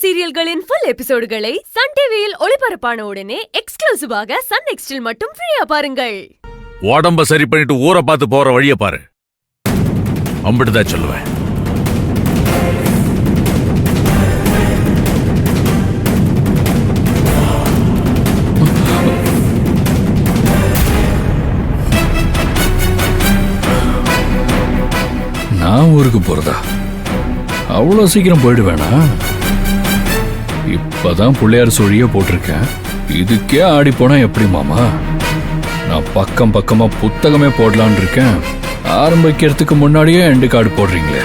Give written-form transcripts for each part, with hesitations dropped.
சீரியல்களின் full எபிசோடுகளை Sun டிவியில் ஒளிபரப்பான உடனே எக்ஸ்க்ளூசிவாக சன் நெக்ஸ்டில் மட்டும் ஃப்ரீயா பாருங்கள். உடம்ப சரி பண்ணிட்டு ஊரை பார்த்து போற வழிய பாரு. அம்பிட்டுதான் சொல்லுவேன். நான் ஊருக்கு போறதா? அவ்வளோ சீக்கிரம் போயிடுவேனா? இப்பதான் பிள்ளையார் சொல்லியே போட்டிருக்கேன். இதுக்கே ஆடி போனா எப்படி மாமா? நான் பக்கம் பக்கமா புத்தகமே போடலான் இருக்கேன். ஆரம்பிக்கிறதுக்கு முன்னாடியே எண்டு கார்டு போடுறீங்களே.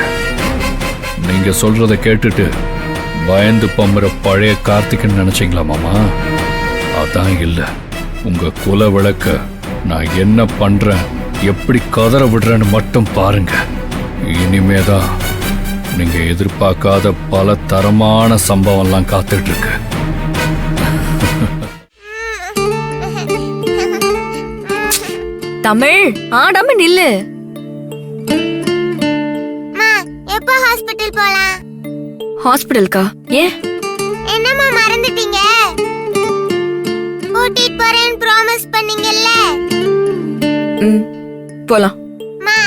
நீங்க சொல்றத கேட்டுட்டு பயந்து பம்புற பழைய கார்த்திகன்னு நினைச்சீங்களா மாமா? அதான் இல்ல. உங்க குல விளக்க நான் என்ன பண்றேன், எப்படி கதற விடுறேன்னு மட்டும் பாருங்க. இனிமேதான் நீங்க எதிர்பார்க்காத பல தரமான சம்பவம்லாம் காத்துட்டு இருக்கு. தமிழ் ஆடாம நில்லு. எப்போ ஹாஸ்பிடல் போலாம்? ஹாஸ்பிடலுக்கா? ஏன்? என்னம்மா மறந்துட்டீங்க? கூட்டிட்டு போறேன்னு ப்ராமிஸ் பண்ணீங்கல்ல. போலாம். மா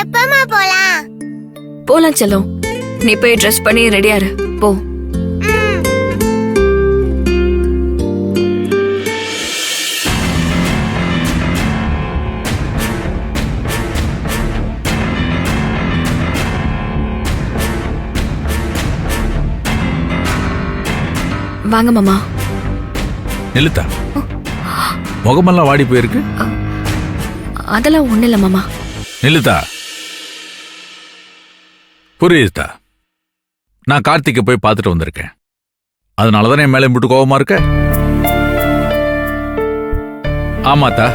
எப்பமா போலாம்? போலாம் செல்லம். நீ போய் ட்ரெஸ் பண்ணி ரெடியா இரு. போ. வாங்க மாமா. நிலுத்தா, முகமெல்லாம் வாடி போயிருக்கு. அதெல்லாம் ஒண்ணு இல்ல மாமா. நிலுத்தா, புரியுதா? நான் கார்த்திகை போய் பார்த்துட்டு வந்திருக்கேன். அதனாலதான் என் மேல விட்டு கோபமா இருக்க. ஆமாத்தா,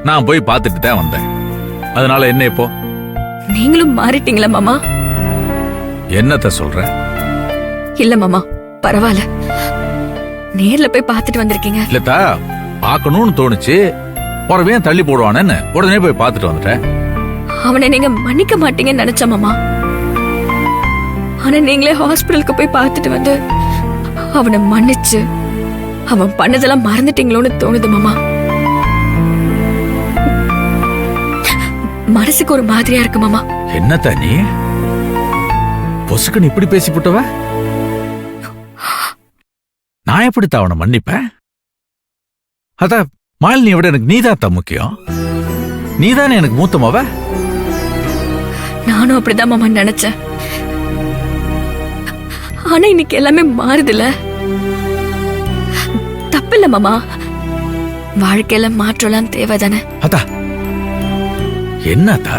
நான் போய் பார்த்துட்டு தான் வந்தேன். அதனால என்ன இப்போ? நீங்களும் மாறிட்டீங்களா மாமா? என்னத்த சொல்ற? இல்ல மாமா, பரவாயில்ல. நேர்ல போய் பார்த்துட்டு வந்திருக்கீங்க. இல்லத்தா, பார்க்கணும்னு தோணுச்சு. போறவே தள்ளி போடுவானேன்னு உடனே போய் பார்த்துட்டு வந்துட்டேன். அவனை நீங்க மன்னிக்க மாட்டீங்கன்னு நினைச்ச மாமா. ஆனா நீங்களே ஹாஸ்பிடலுக்கு போய் பார்த்துட்டு வந்து அவனை மன்னிச்சு அவன் பண்ணதெல்லாம் மறந்துட்டீங்களோன்னு தோணுது மாமா. மனசுக்கு ஒரு மாதிரியா இருக்கு மாமா. என்னத்தா நீ பொசுக்குன்னு இப்படி பேசி போட்டவ? நான் எப்படித்தான் அவனை மன்னிப்பேன்? அத மாலினி விட எனக்கு நீதான் முக்கியம். நீதானே எனக்கு மூத்தமாவ. நானும் அப்படிதான் மாமா நினைச்சேன். ஆனா இன்னைக்கு எல்லாமே மாறுதுல. தப்பில்ல மாமா, வாழ்க்கையில மாற்றலாம் தேவைதானே. அதா என்னத்தா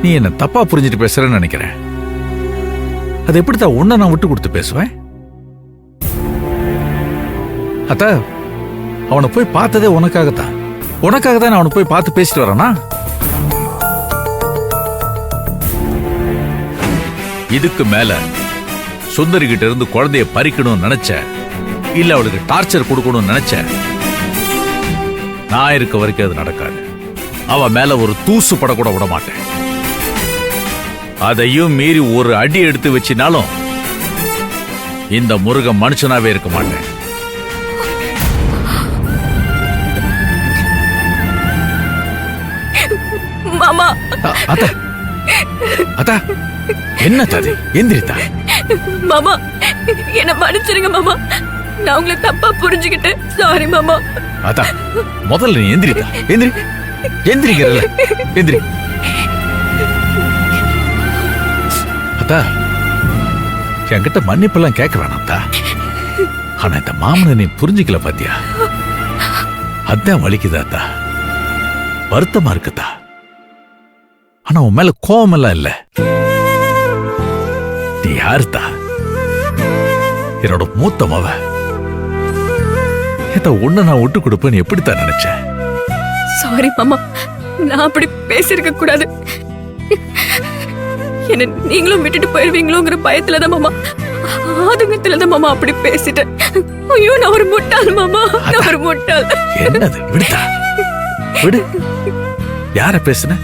நீ என்ன தப்பா புரிஞ்சுட்டு பேசுறேன்னு நினைக்கிறேன். அது எப்படித்தான் உன்னை நான் விட்டு கொடுத்து பேசுவேன்? அத்தா, அவனை போய் பார்த்ததே உனக்காகத்தான். உனக்காகத்தான் அவனை போய் பார்த்து பேசிட்டு வரானா? இதுக்கு மேல சுந்தரி கிட்ட இருந்து குழந்தைய பறிக்கணும்னு நினைச்ச, இல்ல அவளுக்கு டார்ச்சர் கொடுக்கணும்னு நினைச்ச, நான் இருக்க வரைக்கும் அது நடக்காது. அவ மேல ஒரு தூசு படக்கூட விட மாட்டேன். அதையும் மீறி ஒரு அடி எடுத்து வச்சினாலும் இந்த முருகன் மனுஷனாவே இருக்க மாட்டேன். மாமா, அத்தா, அத்தா, என்ன தது? எந்திரித்தா. மாமா என்ன மன்னிச்சிருங்க மாமா. நான் உங்களை தப்பா புரிஞ்சுக்கிட்டேன். சாரி மாமா. அத்தா, முதல்ல நீ எந்திரித்தா. எந்திரி, எந்திரிக்கிறல்ல, எந்திரி. அத்தா, என்கிட்ட மன்னிப்பெல்லாம் கேட்க வேணாம்தா. ஆனா இந்த மாமனை நீ புரிஞ்சுக்கல பாத்தியா? அதான் வலிக்குதாத்தா, வருத்தமா இருக்குதா. ஆனா உன் மேல கோபம் எல்லாம் இல்ல. நீ யாருத்தா? என்னோட மூத்த மவ. உன்னை நான் விட்டு கொடுப்பேன்னு எப்படித்தான் நினைச்சேன்? சாரி மாமா, நான் அப்படி பேசிருக்க கூடாது. என்ன நீங்களும் விட்டுட்டு போயிருவீங்களோங்கிற பயத்துலதான் மாமா, ஆதங்கத்துலதான் மாமா அப்படி பேசிட்டேன். ஐயோ, நான் ஒரு முட்டாள் மாமா, நான் ஒரு முட்டாள். என்னது? விடுதா, விடு. யார பேசுன?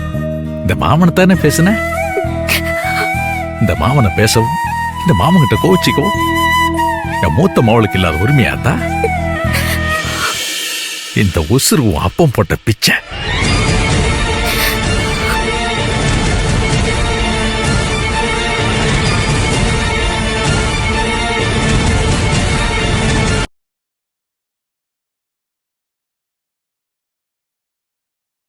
இந்த மாமனை தானே பேசுன. இந்த மாமனை பேசவும் இந்த மாமங்கிட்ட கோச்சிக்கோ. என் மூத்த மாவளுக்கு இல்லாத உரிமையாத்தா? இந்த உசுறு உன் அப்பம் போட்ட பிச்சை.